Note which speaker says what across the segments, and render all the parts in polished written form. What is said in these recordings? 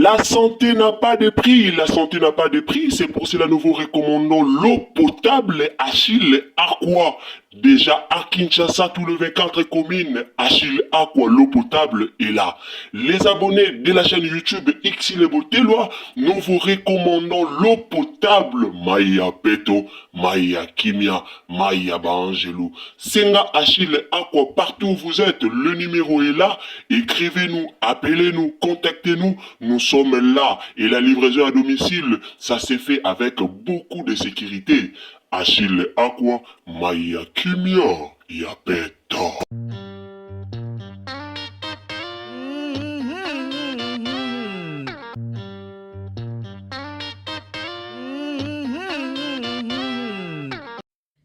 Speaker 1: La santé n'a pas de prix, la santé n'a pas de prix, c'est pour cela nous vous recommandons l'eau potable Achille Aqua. Déjà à Kinshasa, tout le 24 communes, Achille Aqua, l'eau potable est là. Les abonnés de la chaîne YouTube Xile Botelwa, nous vous recommandons l'eau potable Maya Peto, Maya Kimia, Maya Bangelou. Senga Achille Aqua, partout où vous êtes, le numéro est là. Écrivez-nous, appelez-nous, contactez-nous. Nous sommes là et la livraison à domicile, ça s'est fait avec beaucoup de sécurité. Achille Aqua, Maya Kimia, Yapeta.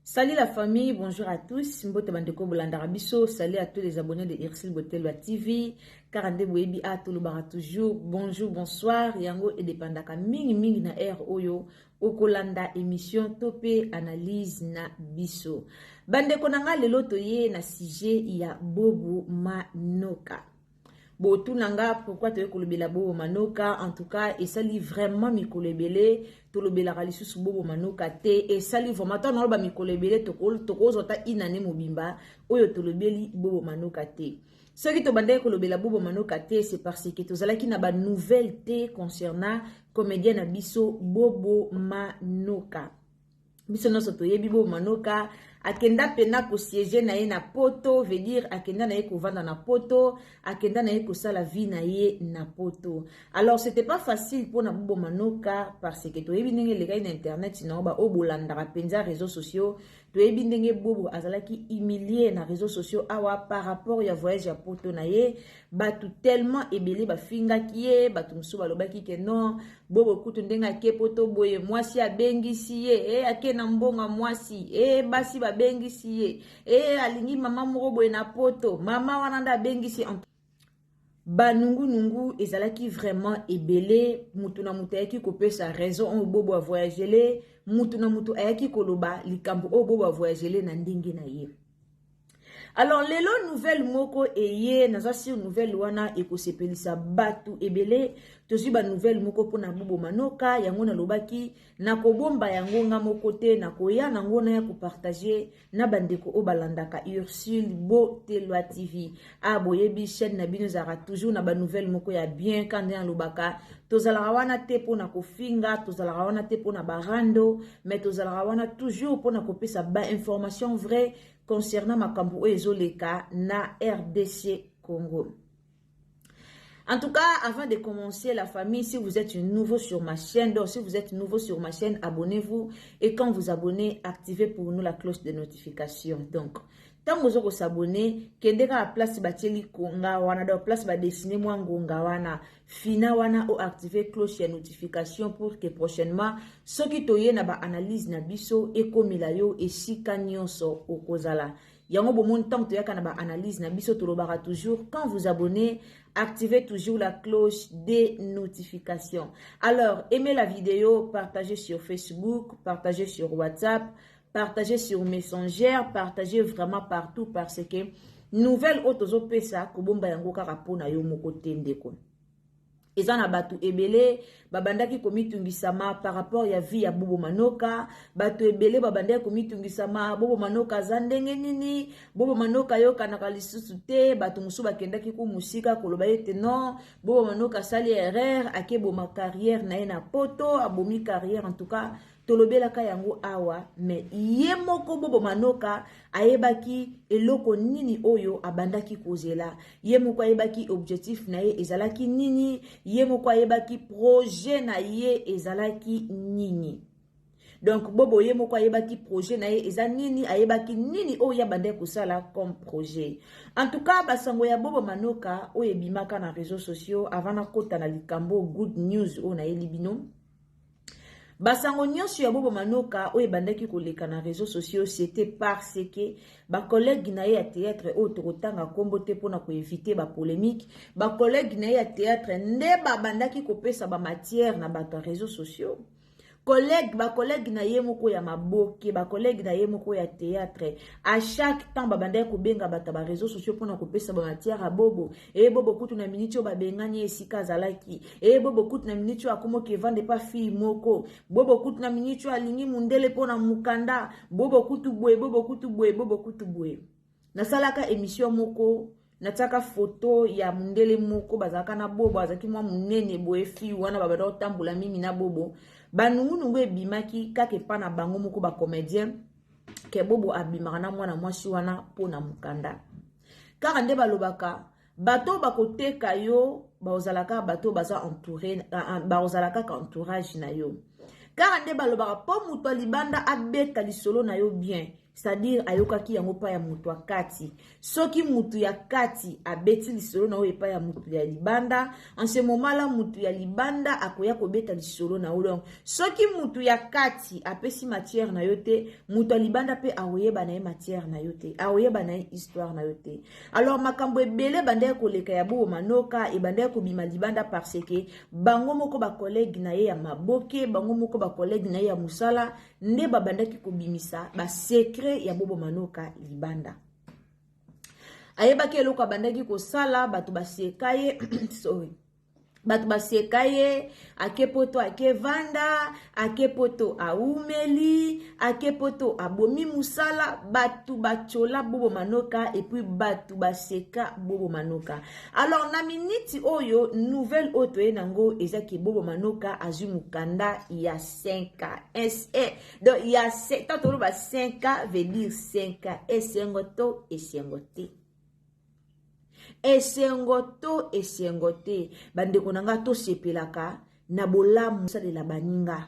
Speaker 2: Salut la famille, bonjour à tous. Mbote bandeko bolandara biso. Salut à tous les abonnés de Xile Botelwa TV. Karande boyebi a tolobara toujours. Bonjour, bonsoir. Yango et dependaka mingi na air oyo. Okolanda émission topé analyse na biso. Bandeko nanga lelo toye na sujet ya Bobo Manoka. Botu nanga pourquoi tu kolobela Bobo Manoka en tout cas et ça lit vraiment mikolebele tolobela kalisusu Bobo Manoka te et ça lit vraiment tant ba mikolebele toko zota inane mobimba oyo tolobeli Bobo Manoka te. Ce qui te bande kolobela Bobo Manoka te c'est parce que tozalaki na ba nouvelle te concernant comédien na biso Bobo Manoka. Biso no soto yebi Bobo Manoka akenda pena ko siéger na ye na poto, veut dire akenda na ye ko vanda na poto, akenda na ye ko sala vie na ye na poto. Alors c'était pas facile pour na Bobo Manoka parce que to yebi ndenge lega na internet sinon ba obolandaka penza réseaux sociaux, to yebi ndenge Bobo azalaki humilié na réseaux sociaux awa par rapport ya voyage ya poto na ye, batu tellement ebele ba fingaki ye, batu musu balobaki ke non, Bobo kutu ndenga ke poto boye mwasi abengisi ye, ake na mbonga mwasi, basi ba bengisi ye, alingi mama moko boye na poto, mama wana nda bengisi banungu nungu ezalaki vraiment ebele, mutu na mutu ayaki kopesa raison on Bobo a voyagele, mutu na mutu ayaki koloba likambo o Bobo a voyagele na ndenge na ye. Alors lelo nouvelle moko eye naza sur nouvelle wana ekosepelisa batu ebele tozwi ba nouvelle moko pona Bobo Manoka yango na lobaki na kobomba yango nga moko te na koya nango na ya ko partager na bandeko o balandaka Ursule Botelwa TV aboyebi chaîne na bino zara toujours na ba nouvelle moko ya bien kande na lobaka tozalaka wana te pona kofinga tozalaka wana te pona barando mais tozalaka wana toujours pona kopesa ba information vraie concernant makambo ezoleka na RDC Congo. En tout cas, avant de commencer la famille, si vous êtes nouveau sur ma chaîne, donc si vous êtes nouveau sur ma chaîne, abonnez-vous et quand vous abonnez, activez pour nous la cloche de notification. Donc, tant que vous s'abonnez, kendeka la place bateli konga wana, donc place ba dessiner moi ngonga wana, fina wana ou activer cloche de notification pour que prochainement, ce qui toye na ba analyse na biso et comme il a yo et si kanyonso okozala. Yango bomon tant que toyaka na ba analyse na biso tolobara toujours quand vous abonnez, activez toujours la cloche des notifications. Alors, aimez la vidéo, partagez sur Facebook, partagez sur WhatsApp, partagez sur Messenger, partagez vraiment partout parce que nouvelle otozo pesa kobomba yango kaka pona yo moko tendeko. Ezana batu ebele babandaki komitungisama par rapport ya vie ya Bobo Manoka, batu ebele babandaki komitungisama Bobo Manoka zandenge nini, Bobo Manoka yo kanaka lisusu te, batu musu bakendaki ku musika koloba ete non, Bobo Manoka sali erreur akebo ma carrière na ye na poto, abomi carrière en tout cas tolobelaka yango awa, mais ye moko Bobo Manoka ayebaki eloko nini oyo abandaki kozela, ye moko ayebaki objectif na ye ezalaki nini, ye moko ayebaki projet na ye ezalaki nini. Donc Bobo ye moko ayebaki projet na ye eza nini, ayebaki nini oyo abandaki kosala comme projet. En tout cas basango ya Bobo Manoka oyo ebimaka na réseaux sociaux avant na kota na likambo good news oyo na ye libino. Basango nyonso ya Bobo Manoka oyo bandaki koleka na réseaux sociaux c'était parce que ba collègue na ye ya théâtre oyo tokotanga kombo te pona ko éviter ba polémique, ba collègue na ye ya théâtre nde ba bandaki kopesa ba matière na bato réseaux sociaux. collègue na ye moko ya maboke, ba collègue na ye moko ya théâtre, à chaque temps babanda ko benga bata ba réseaux sociaux pona ko pesa ba matière à bobo. Et bobo kutu na miniti o ba bengani esika zalaki. Et bobo kutu na miniti o akomo ke vende pa fille moko. Bobo kutu na miniti o alingi mundele pona mukanda. Bobo kutu boye, bobo kutu boye, bobo kutu boye. Na salaka émission moko nataka photo ya mundele moko bazaka na bobo azaki mwa munene boye fi wana babada otambula mingi na bobo banungu ebimaki kake pa na bango moko ba comédien ke bobo abimaka na mwana mwasi wana pona mukanda kaka nde balobaka bato bakoteka yo baozalaka bato baza entouré baozalaka ka entourage na yo kaka nde balobaka po muto libanda abeta lisolo na yo bien. C'est-à-dire ayokaki yango pa ya mutu ya kati. Soki mutu ya kati abeti lisolo na oyo pa ya mutu ya libanda, en ce moment là mutu ya libanda akoya kobeta lisolo na oyo. Soki mutu ya kati apesi matière na yote, mutu ya libanda pe aoyeba na ye matière na yote, aoyeba na ye histoire na yote. Alors makambo ebele banda koleka ya bobo manoka e banda kobima libanda parce que bango moko ba collègue na ye ya maboke, bango moko ba collègue na ye ya musala, nde babanda ki kobimisa ba secret ya bobo manoka libanda. Ayebaki eloko abandaki kosala bato basekaye sorry. Bato basekaye akepoto akevanda, akepoto aumeli, akepoto abomi musala, batu bachola bobo manoka et puis batu baseka bobo manoka. Alors na miniti oyo nouvelle auto nango ezaki bobo manoka azu mukanda ya 5 donc il y a 7 tant ba 5 veut dire 5 esengoto esengote. Esengote bandeko nanga to sepelaka na bolamu salela baninga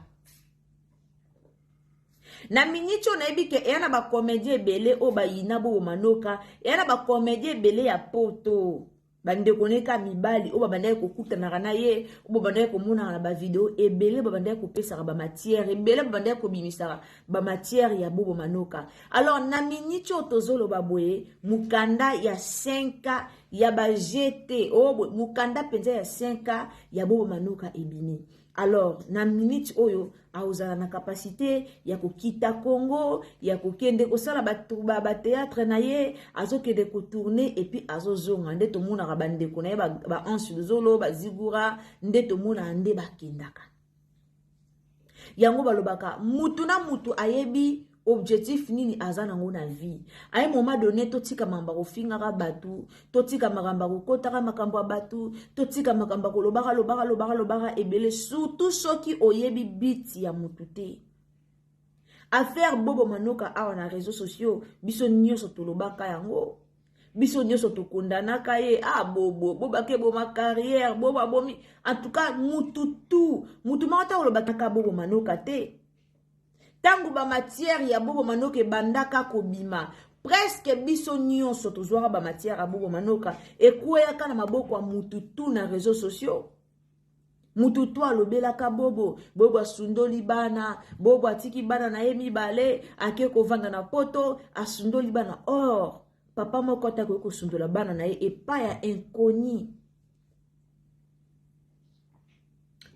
Speaker 2: na minito na ebike yana ba comédie belé o ba yina bobo manoka yana ba comédie belé ya poto bandeko neka mibali o babanda ko kutana na ye o babanda ko mona na ba vidéo ebele babanda ko pesa ba matière ebele babanda ko bimisa ba matière ya bobo manoka. Alors na minito tozolo baboye mukanda ya 5 ya ba GT o mukanda penza ya 5 ya bobo manoka ebini. Alors na minute oyo aozala na capacité ya kokita Congo ya kokende kosala ba théâtre na ye azokende ko tourner et puis azozonga nde to mona ka bandeko na ye ba ansu zolo ba zigura nde to mona nde bakendaka yango balobaka mutu na mutu ayebi objectif nini azana ngona vie ay moment donné totika mamba ko fingaka batu totika makamba ko kotaka makambo batu totika makamba ko lobaka ebele surtout soki oyebi biti ya mutute affaire bobo manoka awa na réseaux sociaux biso nyoso tolobaka yango biso nyoso tokondanaka ye bobo ke boma carrière boba bomi en tout cas mutu mata olobaka bobo manoka te. Tangu ba matière ya bobo manoka bandaka kobima presque biso nyonso tozwaka ba matière ya bobo manoka ekweyaka na maboko ya mututu na réseaux sociaux. Mututu alobelaka bobo asundoli bana bobo atiki bana na ye mibale ake kovanda na poto asundoli bana or papa moko atako kosundola bana na ye epa ya inconnu.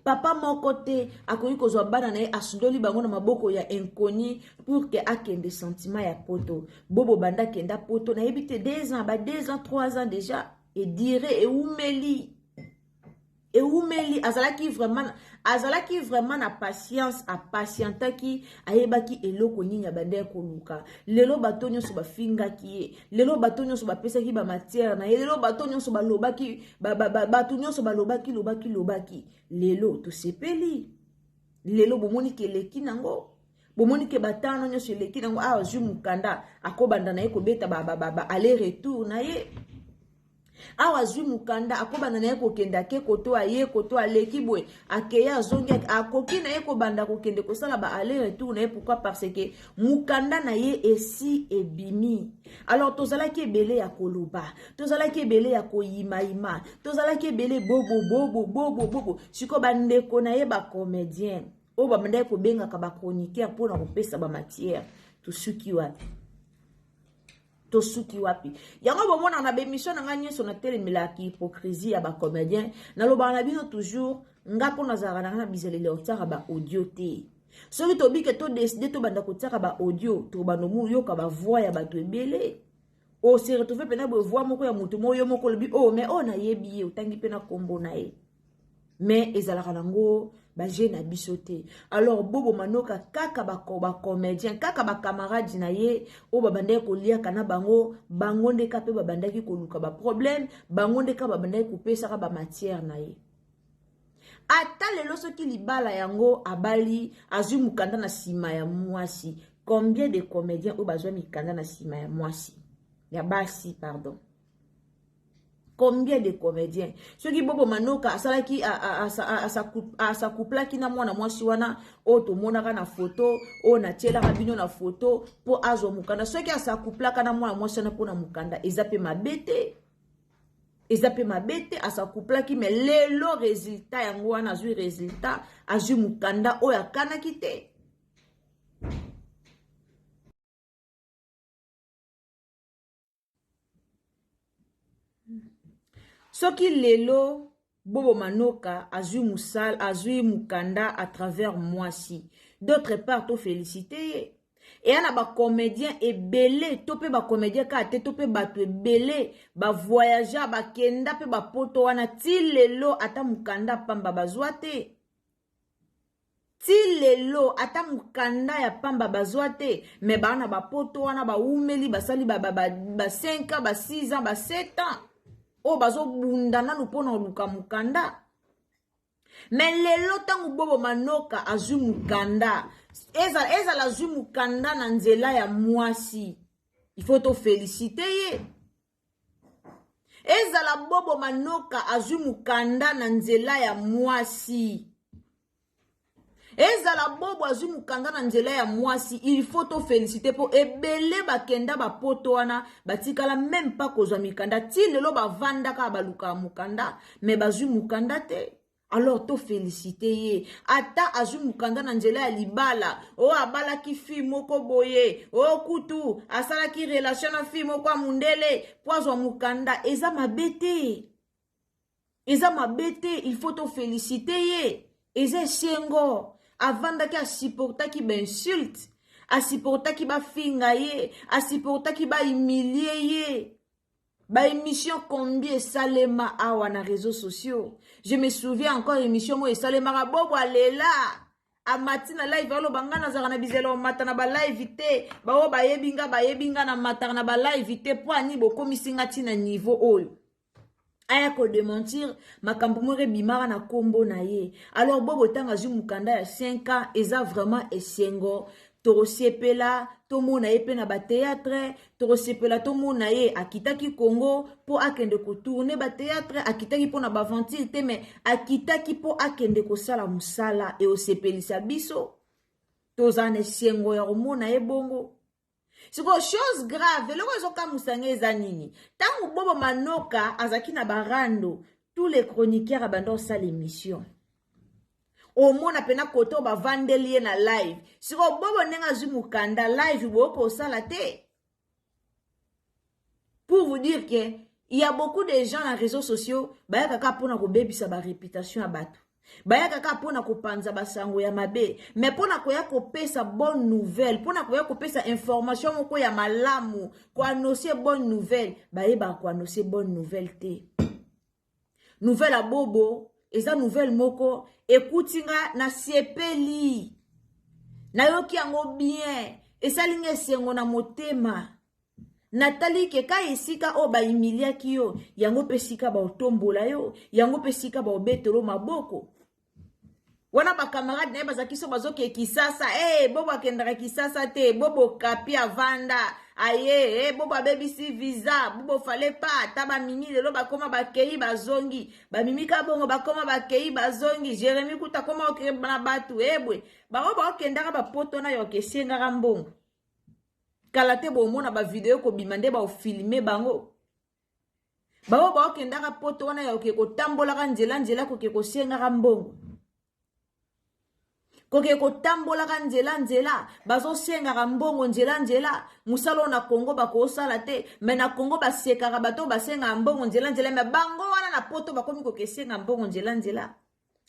Speaker 2: Papa moko te akoyi kozwa bana na ye asundoli bango na maboko ya inconnu pour que akende sentiment ya poto. Bobo banda kenda poto na yebi te 2 ans, 2 ans, 3 ans déjà et dire et umeli azalaki vraiment na patience a patientaki ayebaki eloko nini bande koluka lelo bato nyonso bafingaki ye lelo bato nyonso bapesaki ba matière na ye lelo bato nyonso balobaki bato nyonso lobaki lelo to sepeli lelo bomoni ke leki nango bomoni ke batano nyonso leki nango azwi mukanda akobanda na ye kobeta aller retour na ye awa zwi mukanda akobanda na ye kokenda ke koto aye koto aleki boye akeya azongi akoki na ye kobanda kokende kosala ba aller retour na ye pourquoi parce que mukanda na ye esi ebimi. Alors tozalaki ebele ya koloba tozalaki ebele ya koyimayima tozalaki ebele bobo siko bandeko na ye ba comédien o babanda ko benga ka ba chroniqueur pour na kopesa ba matière tosuki wapi yango bomona na bemission na nganye so na telemela ki hypocrisie ya ba comédien na loba na bino toujours ngako na zara na bizelele otara ba audio te soki tobike to décider to banda kotiaka ba audio to banomu yoka ba voix ya bato ebele o se retrouver pena bo voix moko ya mutu mo yo moko lobi oh mais on a yebi ye utangi pena kombo na ye mais ezalaka nango ba je na bisote. Alors bobo manoka kaka ba comédien kaka ba camarade na ye o ba banda ko lia kana bango bango ndeka pe ba banda ki ko luka ba problème bango ndeka ba banda ko pesa ka ba matière na ye. Ata lelo soki libala yango abali azwi mukanda na sima ya mwasi. Combien de comédiens ou bazwa mikanda na sima ya mwasi ya basi pardon. Combien de comédiens soki bobo manoka asalaki asa couplaki na mwana mwasi wana o to monaka na photo o na tielaka bino na photo po azwa mukanda soki asa couplaka na mwana mwasi wana po na mukanda ezape mabete. Ezape mabete asa couplaki mais lelo résultat yango wana azwi résultat azwi mukanda oyo akanaki te. Soki lelo bobo manoka azwi mukanda à travers mwasi. D'autre part to féliciter. Et yana ba comédien ebele to pe ba comédien ka te to pe bato ebele ba voyager ba kenda pe ba poto wana ti lelo ata mukanda pamba bazwa te. Ti lelo ata mukanda ya pamba bazwa te me ba na ba poto wana ba umeli basali ba 5 ans ba 6 ans ba 7 ans o bazo bunda nanu pona luka mukanda. Mais lelo tangu bobo manoka azwi mukanda ezala azwi mukanda na nzela ya mwasi il faut to féliciter ye. Ezala bobo manoka azwi mukanda na nzela ya mwasi. Ezala bobo azwi mukanda na nzela ya mwasi il faut to féliciter po ebele bakenda bapoto wana batikala même pas kozwa mikanda ti lelo bavandaka baluka mukanda mais bazwi mukanda te. Alors to féliciter ye ata azwi mukanda na nzela ya libala o abalaki fi moko boye o kutu asalaki relation na fi moko mundele po azwa mukanda eza mabete il faut to féliciter ye eza sengo avandaki asupportaki ba insulte asupportaki ba finga ye asupportaki ba humilier ye. Ba émission combien salema awa na réseaux sociaux. Je me souviens encore émission mo salema bobo alela amatina live alo bangana za na bizelo matana ba live te ba o ba yebinga na matana ba live te po ani bo komisinga tina niveau oyo. Aya ko démentir makambo mo rebimara na kombo na ye. Alors bobo tanga zu mukanda ya 5 ans eza vraiment esengo. Torosepela tomona ye pe na ba théâtre torosepela tomona ye akitaki Congo po akende ko tourner ba théâtre akitaki po na ba aventure te mais akitaki po akende ko sala musala e osepelisa biso tozane sengo ya komona ye bongo. Siko chose grave loko ezoka musanga eza nini tangu bobo manoka azaki na barando tous les chroniqueurs abandon sa l'émission. Au mona pena koto ba vandeli na live. Siko bobo nenga zumukanda live boko sala te. Pour vous dire que il y a beaucoup de gens dans les réseaux sociaux baya kaka pona ko bebisa ba réputation à batu. Baya kaka pona ko panza basango ya mabe. Mais pona ko ya ko pesa bonne nouvelle, pona ko ya ko pesa information moko ya malamu, ko annoncer bonne nouvelle, baye ba ko annoncer bonne nouvelle te. Nouvelle à bobo, eza nouvelle moko ekutinga na siepeli na yoki yango bien esalinga esengo na motema natali ke ka esika o ba humiliaki yo yango pesika ba otombola yo yango pesika ba obetelo maboko wana ba camarade na bazaki so bazoke kisasa bobo akendaka kisasa te bobo kapi avanda aye bobo abebisi visa bobo fale pa taba mimi lelo bakoma bakei bazongi ba mimi ka bongo bakoma bakei bazongi Jérémy kuta koma okebana batu ebwe ba okendaka ba poto na yo kesenga mbongo kala te bomona ba video ko bimande ba filmer bango ba okendaka poto wana yo ke kotambola ka nzela ko ke kosenga mbongo koke kotambola ka nzela bazo senga mbongo nzela musalo na Congo bako sala te mais na Congo basekaka bato basenga mbongo nzela mais bango wana na poto bakomi ko kesenga mbongo nzela.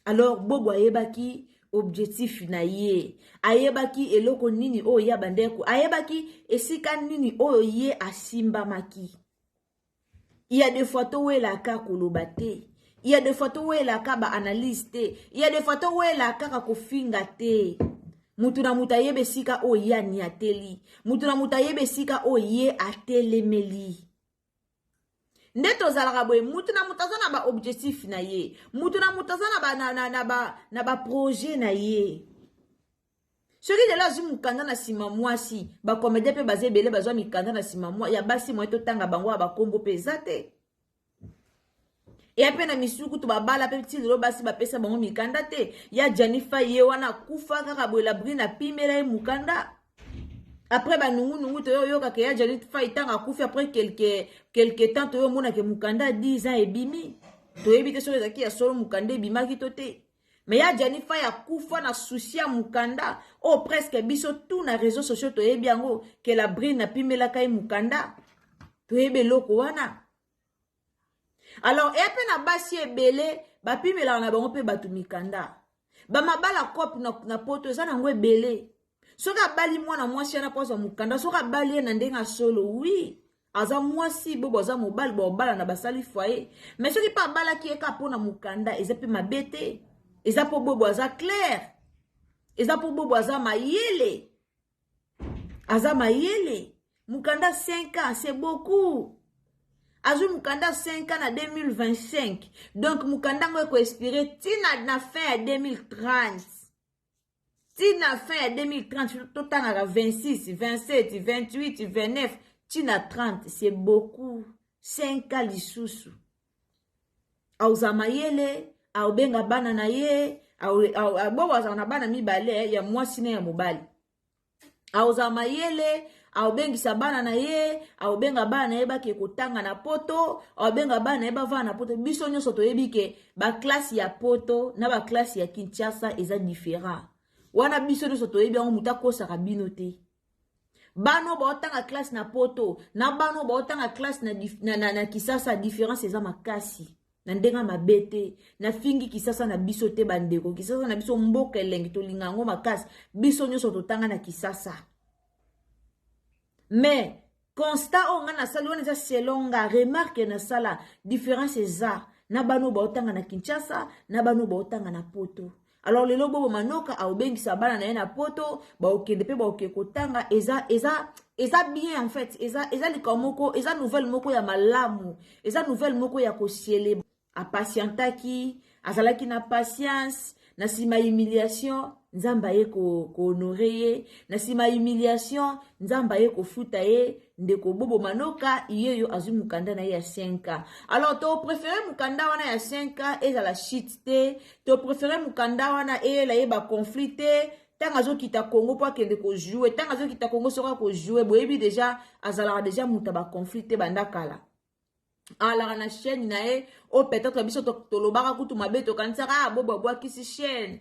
Speaker 2: Alors bobo ayebaki objectif na ye ayebaki eloko nini oyo ya bandeko ayebaki esika nini oyo ye asimbamaki. Il y a des fois to welaka koloba te, il y a des fois to welaka ba analyse te, il y a des fois to welaka kofinga te. Mutu na mutu ayebe sika oyo ye ani ateli, mutu na mutu ayebe sika oyo ye atelemeli. Nde tozalaka boye mutu na mutu aza na ba objectif na ye, mutu na mutu aza na ba projet na ye. Soki de la zu mukanda na sima mwasi, ba comédien pe bazé belé bazwa mikanda na sima mwa ya basi mwa to tanga bango ba kombo pezate. E ape na misuku to babala pe ti lo basi ba pesa bango mikanda te, ya Janifa ye wana kufa kaka boye la brina pimela e mukanda. Après ba nungu to yo ka ya Janifa itanga kufa après quelque temps to yo mona ke mukanda 10 ans e bimi. To ebite so ezaki ya solo mukanda e bimaki to te. Mais ya Janifa ya kufa na souci ya mukanda. Oh presque biso tout na réseaux sociaux to yebi yango que la brine na pimela kai mukanda. To yebe loko wana. Alors epe na basi ebele ba pimela na bango pe batu mikanda. Ba mabala cop na poto za na ngo ebele. Soka bali mwana mwasi na poza mukanda, soka bali na ndenga solo oui. Aza mwasi bobo za mobile bo bala na basali foyer. Mais soki pa bala ki eka pona mukanda ezepe mabete. Eza po bobo aza clair. Eza po bobo aza mayele. Aza mayele. Mukanda 5 ans, c'est beaucoup. Azu mukanda 5 ans na 2025. Donc mukanda ngo expiré tina na fin à 2030. Tina fin à 2030, tout temps à 26, 27, 28, 29, tina 30, c'est beaucoup. 5 ans lisusu. Auza mayele. Aubenga bana na ye, bobo na bana mibale ya mwasi na ya mobali. Auza mayele, aubengisa bana na ye, aubenga bana na ye baki kotanga na poto, aubenga bana na ye bava na poto. Biso nyonso toyebi ke ba classe ya poto na ba classe ya Kinshasa eza différent. Wana biso nyonso toyebi yango muta kosaka bino te. Bano ba otanga classe na poto, na bano ba otanga classe na Kisasa différence eza makasi. Na ndenga mabete na fingi Kisasa na biso te bandeko Kisasa na biso mboka elengi to lingango makasi biso nyonso totanga na Kisasa. Mais constat onga na sala wana za selonga remarque na sala différence eza na bano ba otanga na Kinshasa na bano ba otanga na poto. Alors lelo bobo manoka aubengisa bana na ye na poto ba okende pe ba okekotanga eza bien en fait eza likamoko eza nouvelle moko ya malamu eza nouvelle moko ya kosiele a patientaki azalaki na patience na sima humiliation nzamba ye ko honorer ye na sima humiliation nzamba ye ko futa ye ndeko bobo manoka yeyo azu mukanda na ye ya 5 ans. Alors to préférer mukanda wana ya 5 ans et la shit te to préférer mukanda wana e la ye ba conflit te tanga zo kita Congo po akende ko jouer tanga zo kita Congo soka ko jouer boyebi déjà azala déjà muta ba conflit te banda kala. Alors na chaîne na e o peut-être biso to lobaka kutu mabeto kansaka bobo bwakisi chaîne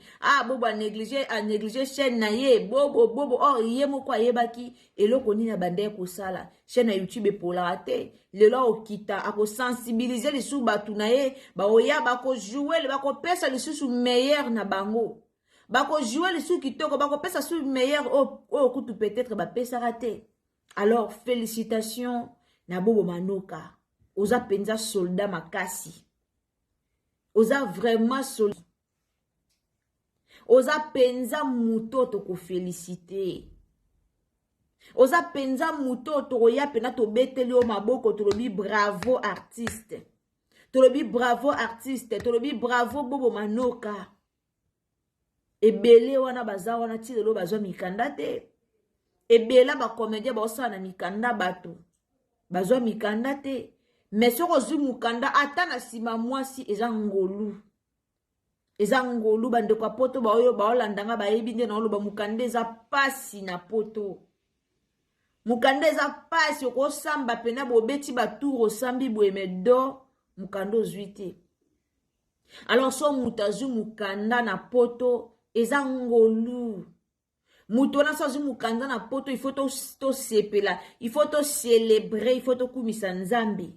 Speaker 2: bobo négliger chaîne na ye bobo or ye moko ayebaki eloko nini bande ko sala chaîne na YouTube pola te lelo okita ako sensibiliser les sous batu na ye ba oya ba ko jouer le ba ko pesa les sous meilleur na bango ba ko jouer les sous kitoko ba ko pesa sous meilleur o kutu peut-être ba pesa raté. Alors félicitations na bobo manoka. Oza penza soldat makasi. Oza vraiment soldat. Oza penza muto to ko féliciter. Oza penza muto to ya pena to beteli o maboko to lobi bravo artiste. To lobi bravo artiste, to lobi bravo bobo manoka. Ebele wana baza wana ti lelo bazwa mikanda te. Ebela ba comédien ba osana mikanda bato. Bazwa mikanda te. Mais ce que mukanda atana sima mwasi eza ngolu. Eza ngolu bande kwa poto ba oyo ba olandanga ba ebinde na olo ba mukanda eza pasi na poto. Mukanda eza pasi ko samba pena bo beti ba tour sambi bo emedo mukanda ozuite. Alors so mutazu mukanda na poto eza ngolu. Mutona so mukanda na poto il faut to sepela, il faut to célébrer, il faut to kumisa nzambi.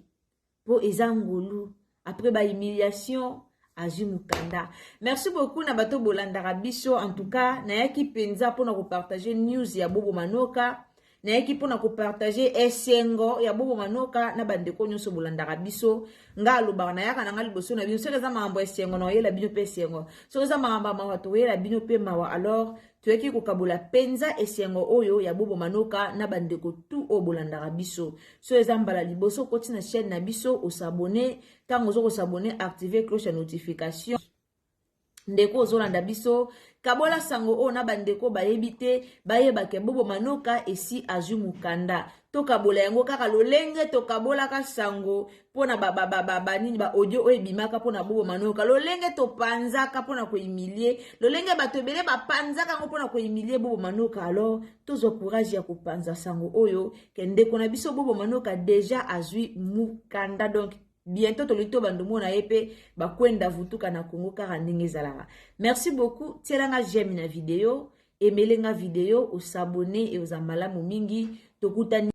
Speaker 2: Po ezangolu après ba humiliation azwi mukanda. Merci beaucoup na bato bolandaka biso. En tout cas nayaki penza mpona kopartage news ya Bobo Manoka, nayaki mpona kopartage esengo ya Bobo Manoka na bandeko nyonso bolandaka biso. Nga alobaka nayaka nanga liboso na bino soki eza makambo esengo na oyela bino mpe esengo, soki eza makambo ya mawa toyela bino mpe mawa. Alors toyeki kokabola penza esengo oyo ya Bobo Manoka na bandeko tu o bolandaka biso. So eza mbala liboso koti na chaîne na biso osabone, tango ozo kosabone activer cloche ya notification. Ndeko ozolanda biso kabola sango o na bandeko bayebi te bayebake Bobo Manoka esi azwi mukanda. To kabola yango kaka lolenge to kabola ka sango pona nini ba audio oyo ebimaka pona Bobo Manoka. Lolenge to panzaka pona ko humilie, lolenge bato ebele ba panzaka ngo pona ko humilie Bobo Manoka. Alors tozo courage ya kopanza sango oyo ke ndeko na biso Bobo Manoka deja azwi mukanda. Donc bientôt tolito bandomo na yepe bakwenda vutuka na Congo kaka ndenge ezalaka. Merci beaucoup. Tielanga j'aime na video, emelenga video, osabone e ozamalamu mingi. Tokutani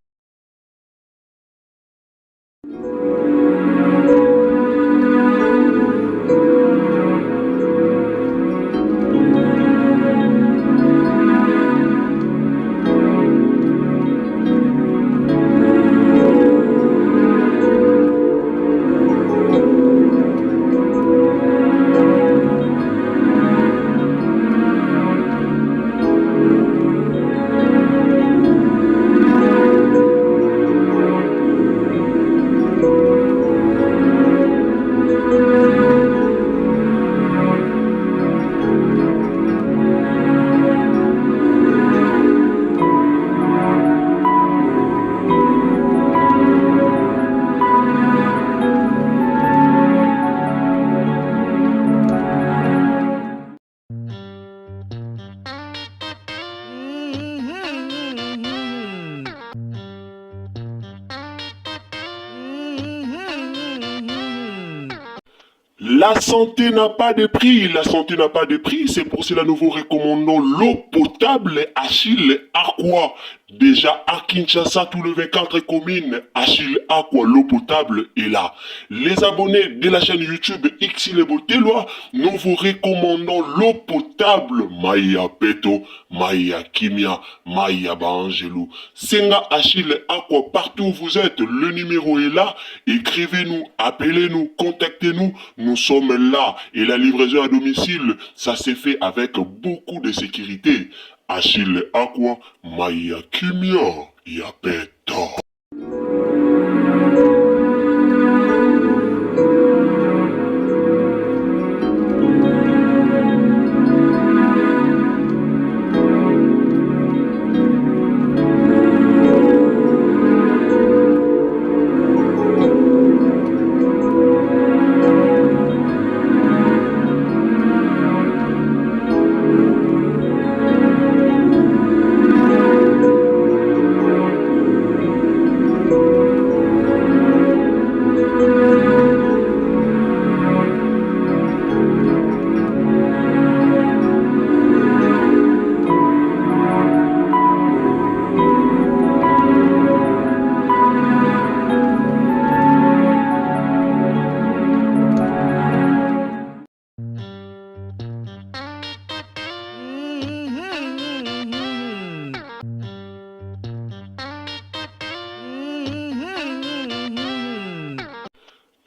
Speaker 1: La santé n'a pas de prix, la santé n'a pas de prix, c'est pour cela nous vous recommandons l'eau potable Achille Aqua. Déjà à Kinshasa, tous les 24 communes, Achille Aqua, l'eau potable est là. Les abonnés de la chaîne YouTube Xile Botelwa, nous vous recommandons l'eau potable Maya Peto, Maya Kimia, Maya Bangelou. Senga Achille Aqua, partout où vous êtes, le numéro est là. Écrivez-nous, appelez-nous, contactez-nous. Nous sommes là et la livraison à domicile, ça s'est fait avec beaucoup de sécurité. Achille Aqua, Maya Kimia, Yapeta.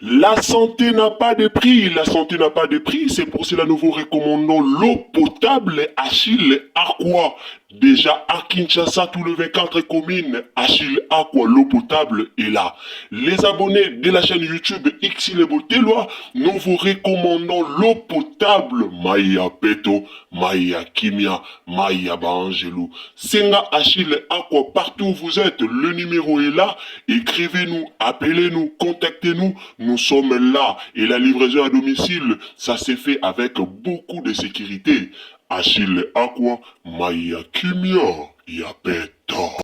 Speaker 1: La santé n'a pas de prix, la santé n'a pas de prix, c'est pour cela nous vous recommandons l'eau potable Achille Aqua. Déjà à Kinshasa, tous les 24 communes, Achille Aqua, l'eau potable est là. Les abonnés de la chaîne YouTube Xile Botelwa, nous vous recommandons l'eau potable Maya Peto, Maya Kimia, Maya Bangelou. Senga Achille Aqua, partout où vous êtes, le numéro est là. Écrivez-nous, appelez-nous, contactez-nous. Nous sommes là et la livraison à domicile, ça s'est fait avec beaucoup de sécurité. Achille Aqua, Maya Kimia, Yapeta.